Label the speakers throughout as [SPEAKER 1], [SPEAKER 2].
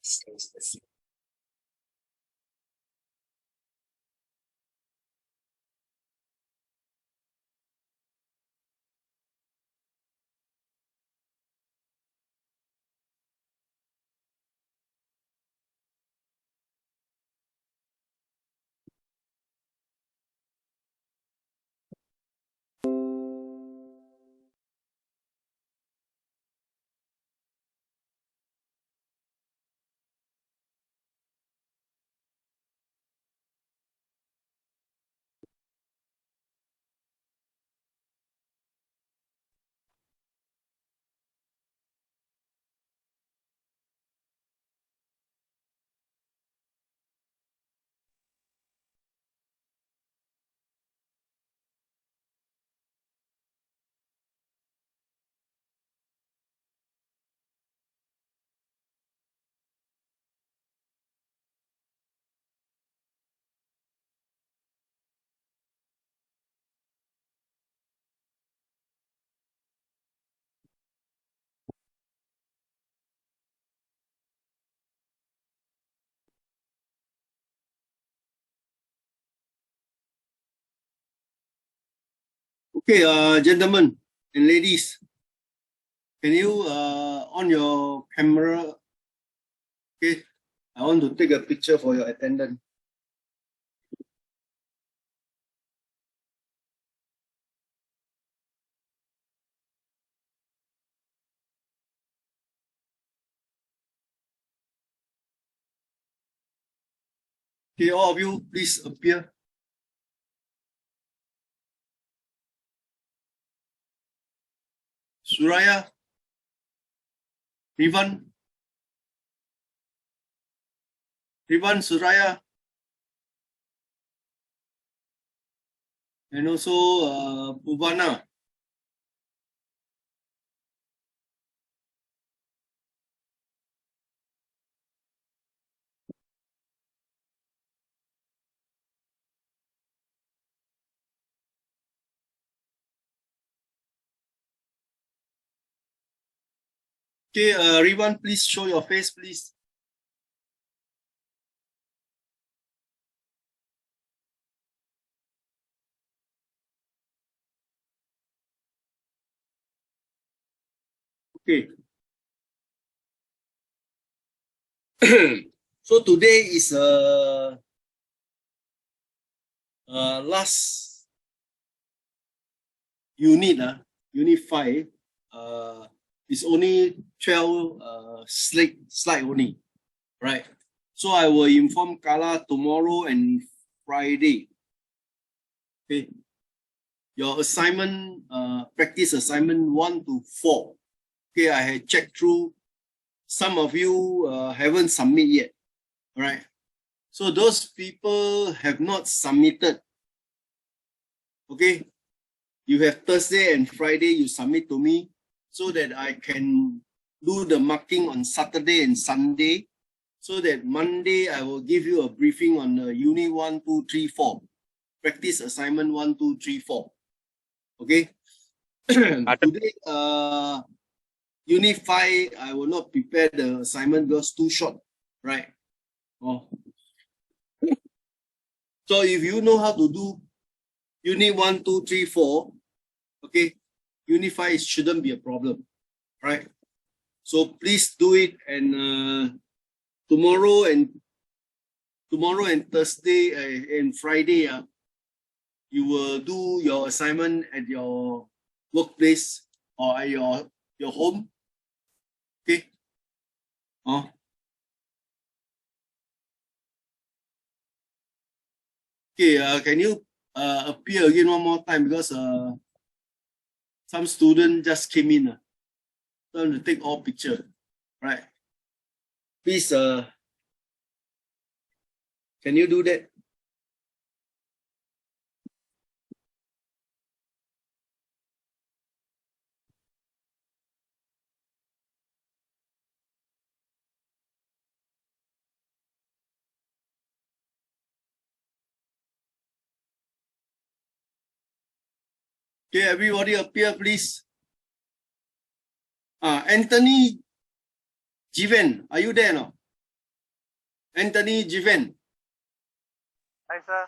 [SPEAKER 1] stays the same.
[SPEAKER 2] Okay, gentlemen and ladies, can you on your camera? Okay, I want to take a picture for your attendant. Okay, all of you, please appear. Suraya, Rivan, Suraya, and also Bhuvana. Okay, Rivan, please show your face, please. Okay. So today is last unit, unit 5. It's only 12 slide only, right? So I will inform Kala tomorrow and Friday. Okay. Your assignment, practice assignment 1 to 4. Okay, I had checked through. Some of you haven't submitted yet. All right. So those people have not submitted. Okay. You have Thursday and Friday, you submit to me so that I can do the marking on Saturday and Sunday. So that Monday I will give you a briefing on unit 1, 2, 3, 4. Practice assignment 1, 2, 3, 4. Okay. Today, unit 5, I will not prepare the assignment because too short, right? Oh. So if you know how to do unit 1, 2, 3, 4, okay, unit 5 shouldn't be a problem, right? So please do it, and tomorrow and Thursday and Friday, you will do your assignment at your workplace or at your home. Okay. Okay, can you appear again one more time, because some student just came in. So I want to take all picture. Right. Please, can you do that? Okay, everybody appear, please. Anthony Jiven, are you there now? Anthony Jiven.
[SPEAKER 1] Hi, sir.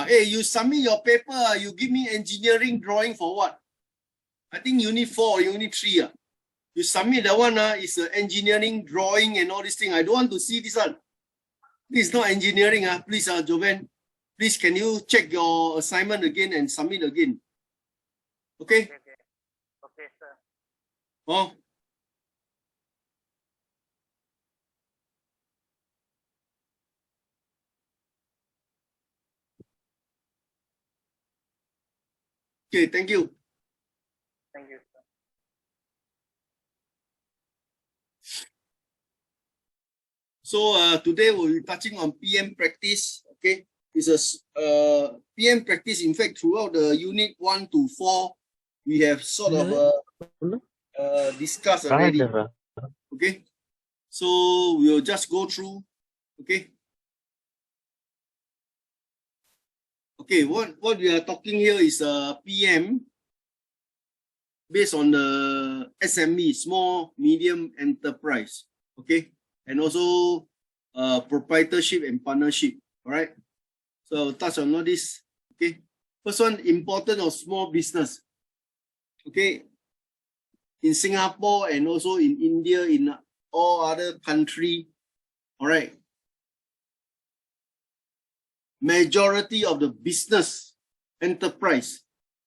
[SPEAKER 2] Hey, you submit your paper, you give me engineering drawing for what? I think unit 4 or unit 3. You submit the one, is engineering drawing and all this thing. I don't want to see this one. This is not engineering. Please, Joven, please, can you check your assignment again and submit again? Okay?
[SPEAKER 1] Okay, sir.
[SPEAKER 2] Oh. Okay, thank you.
[SPEAKER 1] Thank you, sir.
[SPEAKER 2] So today we'll be touching on PM practice. Okay, it's a PM practice. In fact, throughout the unit 1 to 4, we have sort of discussed already. Okay, so we'll just go through. Okay. Okay, what we are talking here is PM based on the SME, small medium enterprise. Okay, and also proprietorship and partnership. All right. So I'll touch on all this. Okay. First one, importance of small business. Okay. In Singapore and also in India, in all other countries. All right. Majority of the business enterprise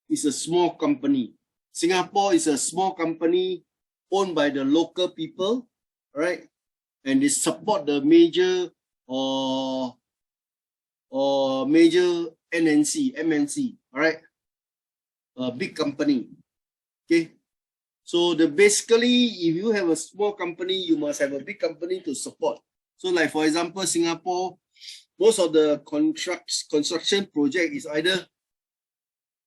[SPEAKER 2] is a small company. Singapore is a small company owned by the local people, right? And they support the major or major MNC, all right? A big company, okay? So basically, if you have a small company, you must have a big company to support. So like for example, Singapore, most of the construction project is either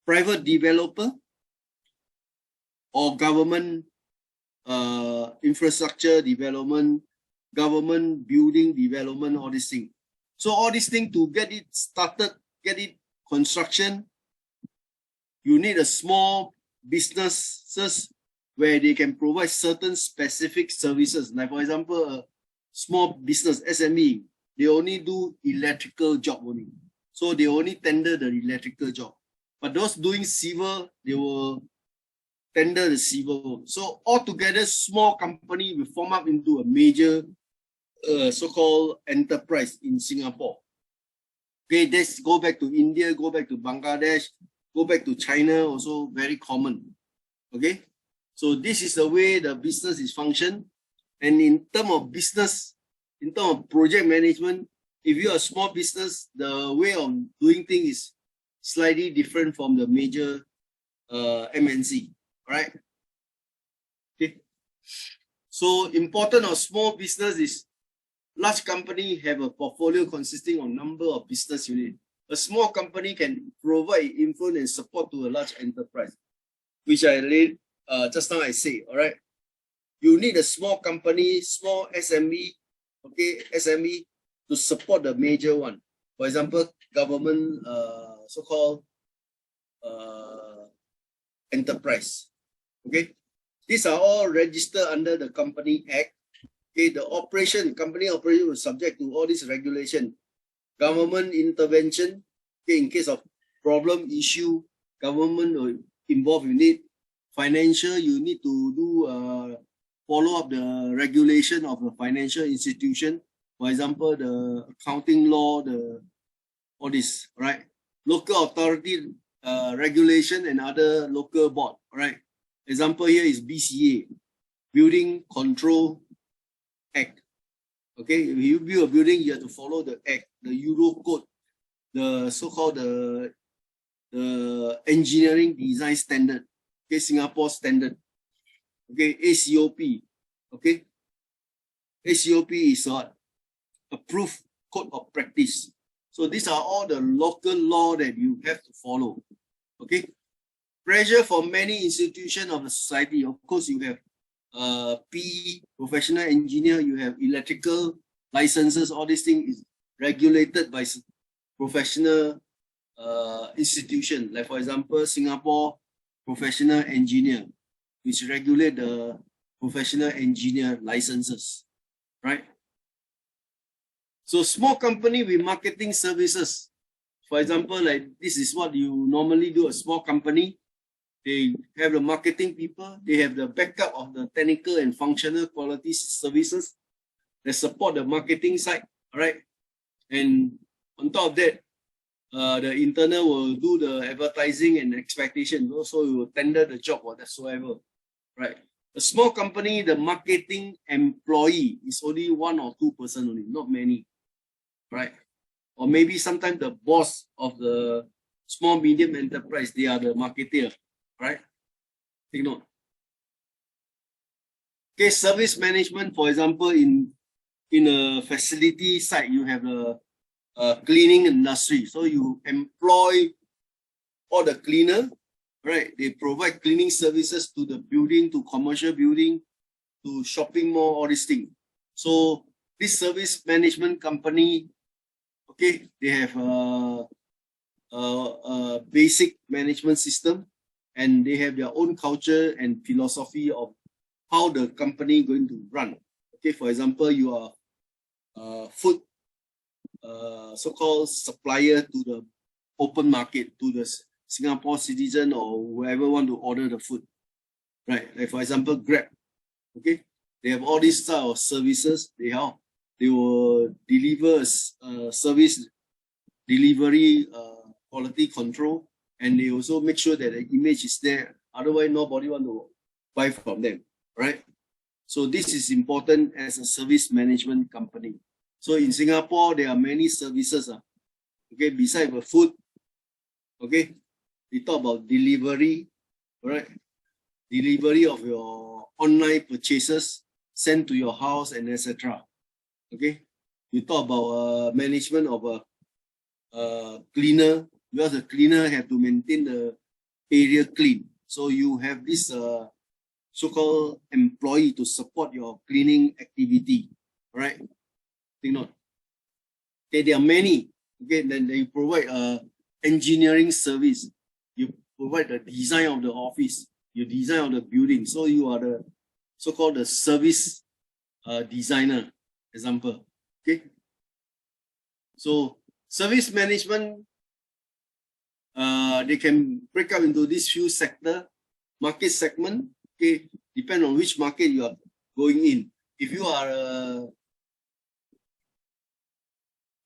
[SPEAKER 2] private developer or government infrastructure development, government building development, all these things. So all these things, to get it started, get it construction, you need a small businesses where they can provide certain specific services. Like for example, a small business, SME, they only do electrical job only. So they only tender the electrical job. But those doing civil, they will tender the civil. So altogether, small company will form up into a major so-called enterprise in Singapore. Okay, let's go back to India, go back to Bangladesh, go back to China, also very common. Okay, so this is the way the business is functioned. And in terms of business, in terms of project management, if you're a small business, the way of doing things is slightly different from the major MNC, right? Okay. So important of small business is large company have a portfolio consisting of number of business units. A small company can provide influence and support to a large enterprise, which I read just now I say, all right? You need a small company, small SME, okay, SME to support the major one. For example, government so-called enterprise, okay? These are all registered under the Company Act. Okay, the company operation was subject to all this regulation. Government intervention, okay, in case of problem, issue, government will involve, you need financial, you need to do follow up the regulation of the financial institution. For example, the accounting law, all this, right? Local authority regulation and other local board, right? Example here is BCA, Building Control Act. Okay, if you build a building, you have to follow the act, the Euro code, the so-called the engineering design standard, okay, Singapore standard, okay, ACOP, okay. ACOP is what? Approved code of practice. So these are all the local law that you have to follow, okay. Pressure for many institutions of the society. Of course, you have PE, professional engineer, you have electrical licenses, all these things is regulated by professional institution. Like for example, Singapore Professional Engineer, which regulate the professional engineer licenses, right? So small company with marketing services. For example, like this is what you normally do, a small company. They have the marketing people, they have the backup of the technical and functional quality services that support the marketing side, all right? And on top of that, the internal will do the advertising and expectation. Also, you will tender the job or whatsoever, right? A small company, the marketing employee is only 1 or 2 person only, not many, right? Or maybe sometimes the boss of the small medium enterprise, they are the marketer, right? Take note. Okay, service management, for example, in a facility site, you have a cleaning industry. So you employ all the cleaner, right? They provide cleaning services to the building, to commercial building, to shopping mall, all these things. So this service management company, okay, they have a basic management system, and they have their own culture and philosophy of how the company going to run. Okay, for example, you are food so-called supplier to the open market, to the Singapore citizen or whoever want to order the food, right? Like for example, Grab. Okay, they have all these style of services. They will deliver service delivery quality control, and they also make sure that the image is there. Otherwise, nobody want to buy from them, right? So this is important as a service management company. So in Singapore, there are many services. Okay, besides the food, okay, we talk about delivery, right? Delivery of your online purchases sent to your house and etc. Okay, you talk about management of a cleaner, because the cleaner have to maintain the area clean. So you have this so-called employee to support your cleaning activity, right? Take note. Okay, there are many. Okay, then you provide engineering service. You provide the design of the office. You design of the building. So you are the so-called the service designer, example. Okay. So service management, they can break up into these few sector, market segment. Okay, depend on which market you are going in. If you are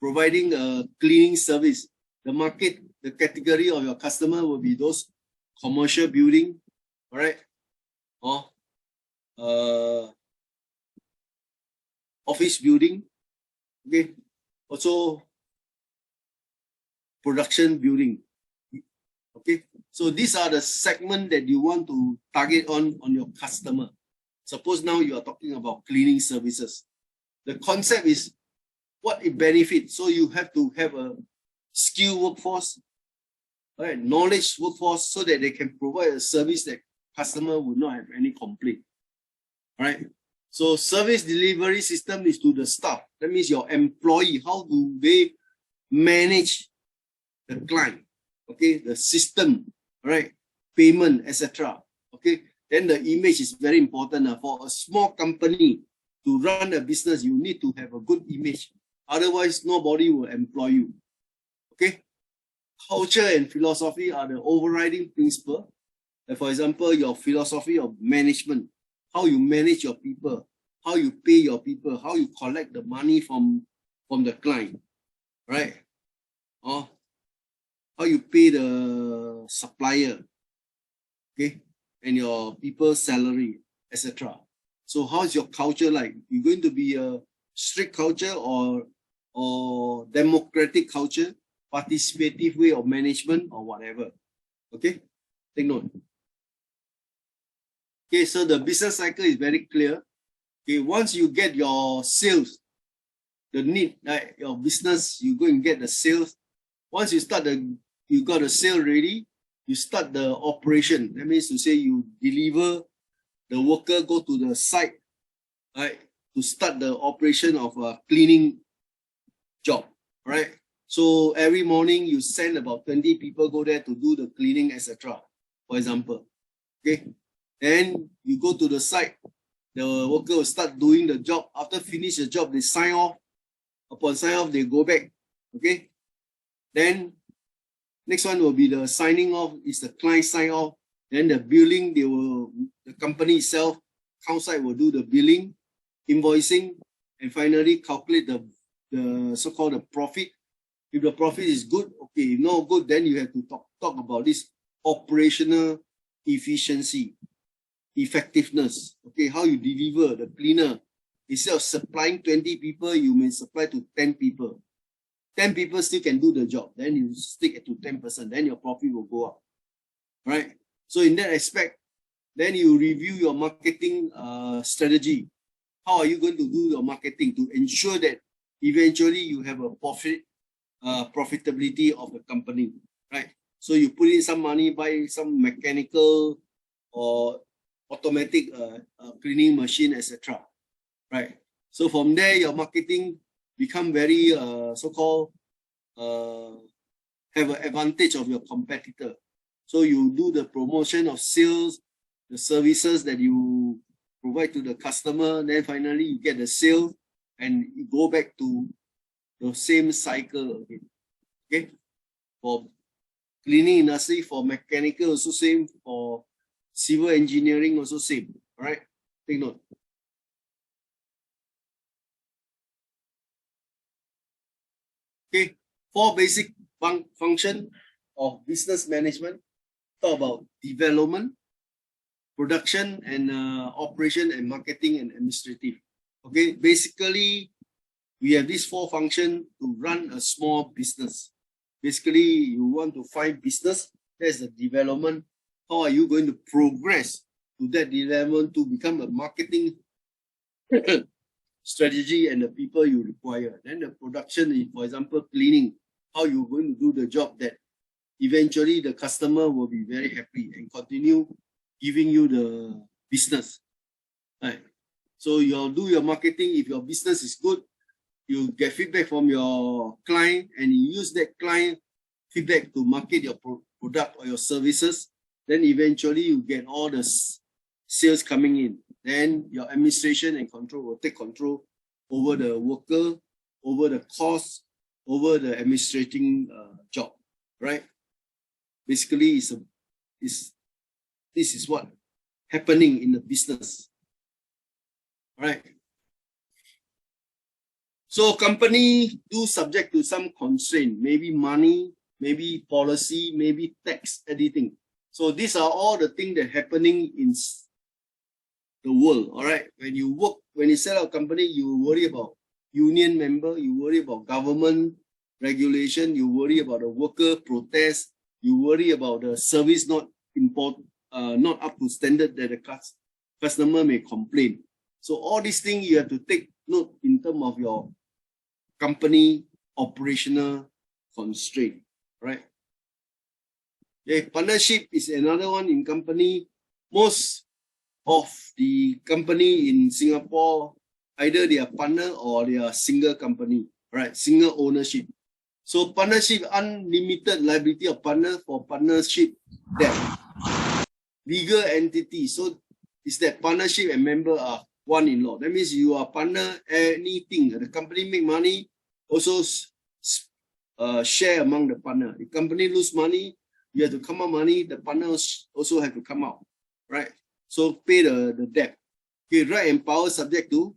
[SPEAKER 2] providing a cleaning service, the market, the category of your customer will be those commercial building, all right, or office building, okay, also production building, okay. So these are the segment that you want to target on your customer. Suppose now you are talking about cleaning services. The concept is what it benefits. So you have to have a skilled workforce, right, knowledge workforce, so that they can provide a service that customer will not have any complaint. Right? So service delivery system is to the staff. That means your employee, how do they manage the client? Okay, the system, right? Payment, etc. Okay, then the image is very important. For a small company to run a business, you need to have a good image. Otherwise, nobody will employ you. Okay, culture and philosophy are the overriding principle. For example, your philosophy of management, how you manage your people, how you pay your people, how you collect the money from the client, right? Or how you pay the supplier, okay, and your people's salary, etc. So how is your culture like? You're going to be a strict culture or democratic culture, participative way of management or whatever. Okay, take note. Okay, so the business cycle is very clear. Okay, once you get your sales, the need, right, your business, you go and get the sales. Once you start you got a sale ready, you start the operation. That means to say you deliver, the worker go to the site, right, to start the operation of a cleaning job, right? So every morning you send about 20 people go there to do the cleaning, etc. For example, okay. Then you go to the site, the worker will start doing the job. After finish the job, they sign off. Upon sign off, they go back. Okay. Then next one will be the signing off. Is the client sign off. Then the billing, the company itself, account side will do the billing, invoicing, and finally calculate the so-called the profit. If the profit is good, okay. If not good, then you have to talk about this operational efficiency, effectiveness. Okay, how you deliver the cleaner. Instead of supplying 20 people, you may supply to 10 people. 10 people still can do the job. Then you stick to 10%. Then your profit will go up. Right? So in that aspect, then you review your marketing strategy. How are you going to do your marketing to ensure that eventually you have a profitability of the company, right? So you put in some money, buy some mechanical or automatic cleaning machine, etc. Right? So from there, your marketing become very so-called have an advantage of your competitor. So you do the promotion of sales, the services that you provide to the customer, then finally you get the sale and you go back to the same cycle again. Okay? For cleaning industry, for mechanical also same, for civil engineering also same. All right? Take note. Okay, 4 basic function of business management. Talk about development, production, and operation and marketing and administrative. Okay, basically, we have these 4 functions to run a small business. Basically, you want to find business, that's the development. How are you going to progress to that development to become a marketing strategy and the people you require? Then the production is, for example, cleaning. How you're going to do the job that eventually the customer will be very happy and continue giving you the business. Right. So you'll do your marketing. If your business is good, you get feedback from your client and you use that client feedback to market your product or your services. Then eventually you get all the sales coming in. Then your administration and control will take control over the worker, over the cost, over the administrating job, right? Basically, this is what happening in the business, right? So company do subject to some constraint, maybe money, maybe policy, maybe tax, anything. So these are all the things that happening in the world, all right? When you set up a company, you worry about union member, you worry about government regulation, you worry about the worker protest, you worry about the service not up to standard that the customer may complain. So all these things you have to take note in terms of your company operational constraint, right? Okay, partnership is another one in company. Most of the company in Singapore, either they are partner or they are single company, right? Single ownership. So partnership, unlimited liability of partner for partnership debt. Legal entity. So is that partnership and member are one in law. That means you are partner, anything. The company make money, also share among the partner. The company lose money, you have to come out money, the partners also have to come out, right? So pay the debt. Okay, right and power subject to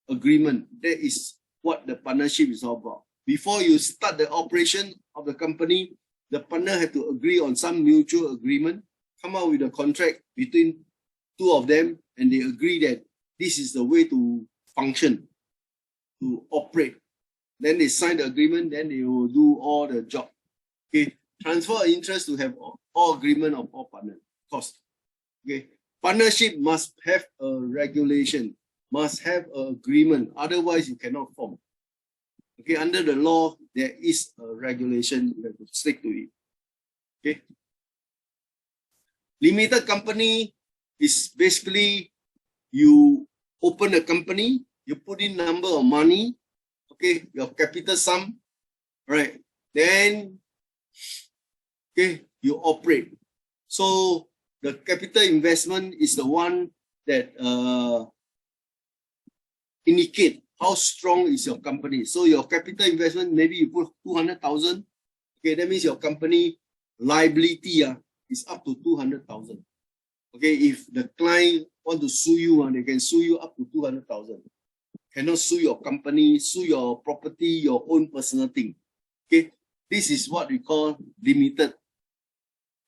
[SPEAKER 2] agreement. That is what the partnership is all about. Before you start the operation of the company, the partner have to agree on some mutual agreement, come out with a contract between 2 of them, and they agree that this is the way to function, to operate. Then they sign the agreement, then they will do all the job. Okay, transfer interest to have all agreement of all partners. Cost. Okay, partnership must have a regulation, must have an agreement. Otherwise, you cannot form. Okay, under the law, there is a regulation. You have to stick to it. Okay. Limited company is basically you open a company, you put in number of money, okay, your capital sum, right? Then, okay, you operate. So the capital investment is the one that indicate how strong is your company. So your capital investment, maybe you put 200,000. Okay, that means your company liability is up to 200,000. Okay, if the client want to sue you, they can sue you up to 200,000. Cannot sue your company, sue your property, your own personal thing. Okay, this is what we call limited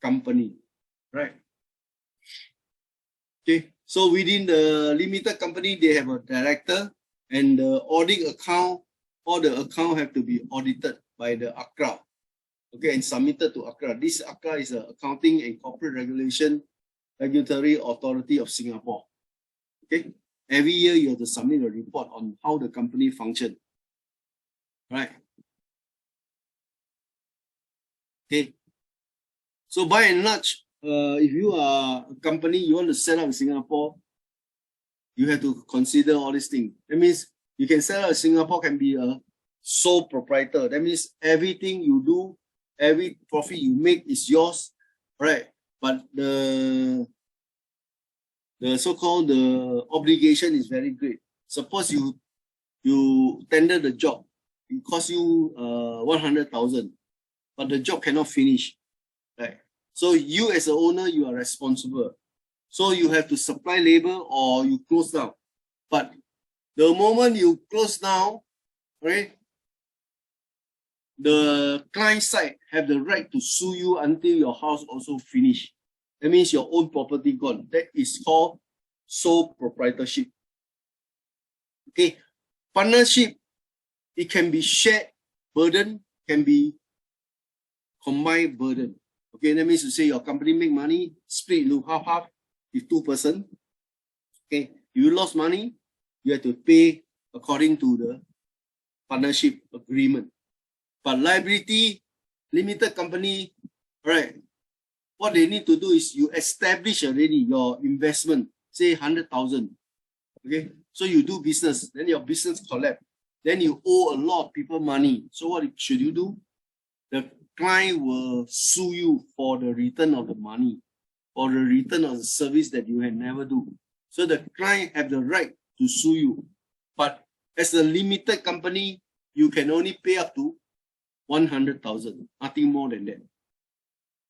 [SPEAKER 2] company, right? Okay, so within the limited company, they have a director, and the audit account, all the account have to be audited by the ACRA. Okay, and submitted to ACRA. This ACRA is the Accounting and Corporate Regulatory Authority of Singapore. Okay, every year you have to submit a report on how the company function. Right. Okay. So by and large, if you are a company, you want to set up in Singapore, you have to consider all these things. That means you can set up in Singapore, can be a sole proprietor. That means everything you do, every profit you make is yours, right? But the so-called the obligation is very great. Suppose you tender the job, it costs you 100,000, but the job cannot finish, right? So you as an owner, you are responsible. So you have to supply labor or you close down. But the moment you close down, right, the client side have the right to sue you until your house also finish. That means your own property gone. That is called sole proprietorship. Okay, partnership, it can be shared burden, can be combined burden. Okay, that means to say your company make money, split into half with 2%. Okay, you lost money, you have to pay according to the partnership agreement. But liability, limited company, right? What they need to do is you establish already your investment, say 100,000. Okay, so you do business, then your business collapse, then you owe a lot of people money. So what should you do? The client will sue you for the return of the money, or the return of the service that you had never do. So the client have the right to sue you. But as a limited company, you can only pay up to 100,000, nothing more than that.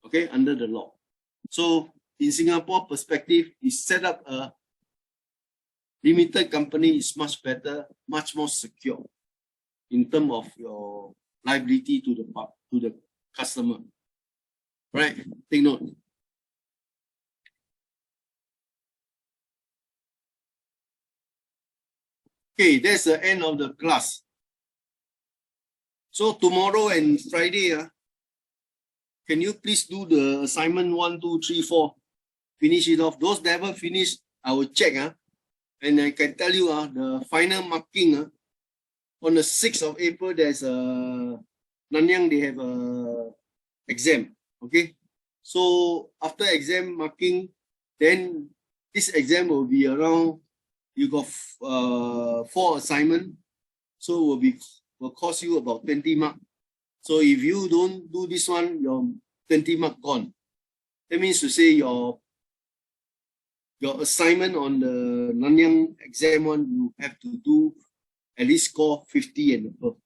[SPEAKER 2] Okay, under the law. So in Singapore perspective, is set up a limited company is much better, much more secure in terms of your liability to the customer. Right? Take note. Okay, that's the end of the class. So tomorrow and Friday, can you please do the assignment 1, 2, 3, 4? Finish it off. Those never finished, I will check. And I can tell you the final marking on the 6th of April, there's a Nanyang, they have a exam. Okay. So after exam marking, then this exam will be around, you got 4 assignments. So will cost you about 20 marks. So if you don't do this one, your 20 mark gone. That means to say your assignment on the Nanyang exam one, you have to do at least score 50 and above.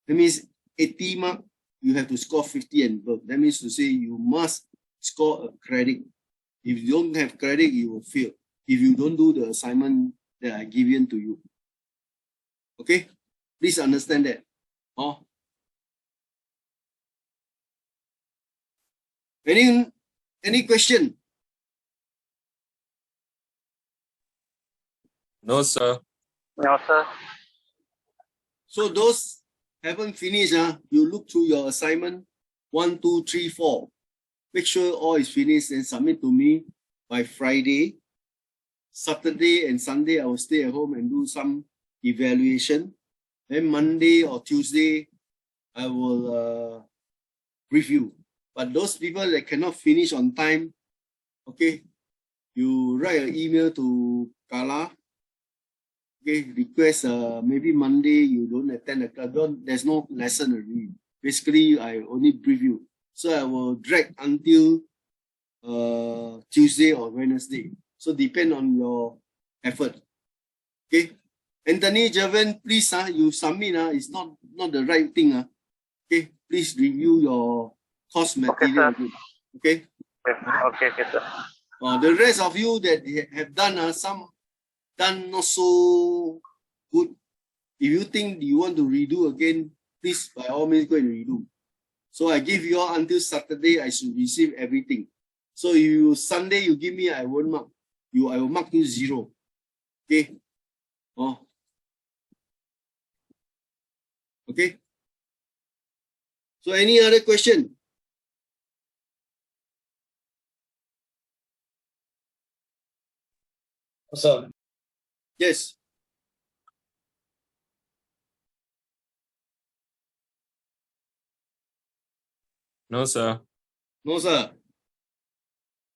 [SPEAKER 2] That means 80 mark, you have to score 50 and above. That means to say you must score a credit. If you don't have credit, you will fail. If you don't do the assignment that I given to you. Okay? Please understand that. Any question?
[SPEAKER 3] No, sir.
[SPEAKER 1] No, sir.
[SPEAKER 2] So those haven't finished, you look through your assignment 1, 2, 3, 4. Make sure all is finished and submit to me by Friday. Saturday and Sunday, I will stay at home and do some evaluation. Then Monday or Tuesday, I will review. But those people that cannot finish on time, okay, you write an email to Kala. Okay, request maybe Monday you don't attend the class. There's no lesson already. Basically, I only brief you. So I will drag until Tuesday or Wednesday. So depend on your effort. Okay, Anthony, Javan, please, you submit, it's not the right thing. Okay, please review your course material.
[SPEAKER 1] sir.
[SPEAKER 2] Okay.
[SPEAKER 1] Okay, sir.
[SPEAKER 2] The rest of you that have done, some done not so good. If you think you want to redo again, please by all means go and redo. So I give you all until Saturday, I should receive everything. So if you Sunday you give me, I won't mark you. I will mark you 0. Okay. Okay. So any other question?
[SPEAKER 3] Sir.
[SPEAKER 2] Yes.
[SPEAKER 4] No, sir.
[SPEAKER 2] No, sir.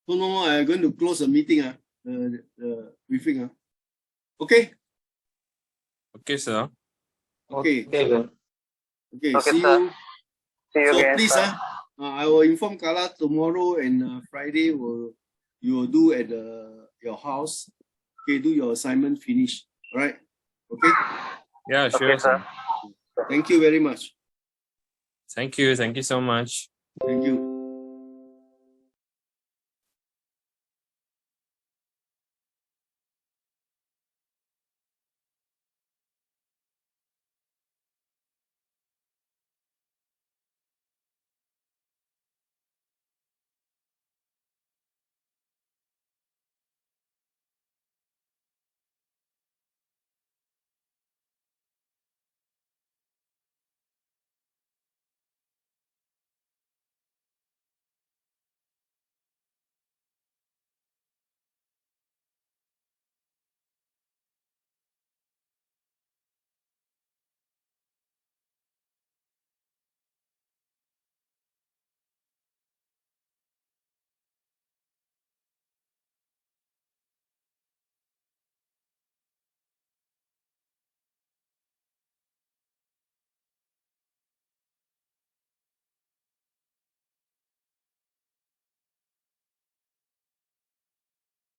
[SPEAKER 2] So no more. I'm going to close the meeting. The briefing. Okay.
[SPEAKER 4] Okay, sir.
[SPEAKER 2] Okay.
[SPEAKER 3] Okay, sir.
[SPEAKER 2] Okay.
[SPEAKER 1] Okay,
[SPEAKER 2] See
[SPEAKER 1] sir.
[SPEAKER 2] you.
[SPEAKER 1] See you
[SPEAKER 2] So
[SPEAKER 1] again,
[SPEAKER 2] please,
[SPEAKER 1] sir.
[SPEAKER 2] I will inform Carla tomorrow and Friday. You will do at your house. Okay, do your assignment finish. All right. Okay.
[SPEAKER 4] Yeah, sure,
[SPEAKER 1] Okay, sir.
[SPEAKER 2] Thank you very much.
[SPEAKER 4] Thank you. Thank you so much.
[SPEAKER 2] Thank you.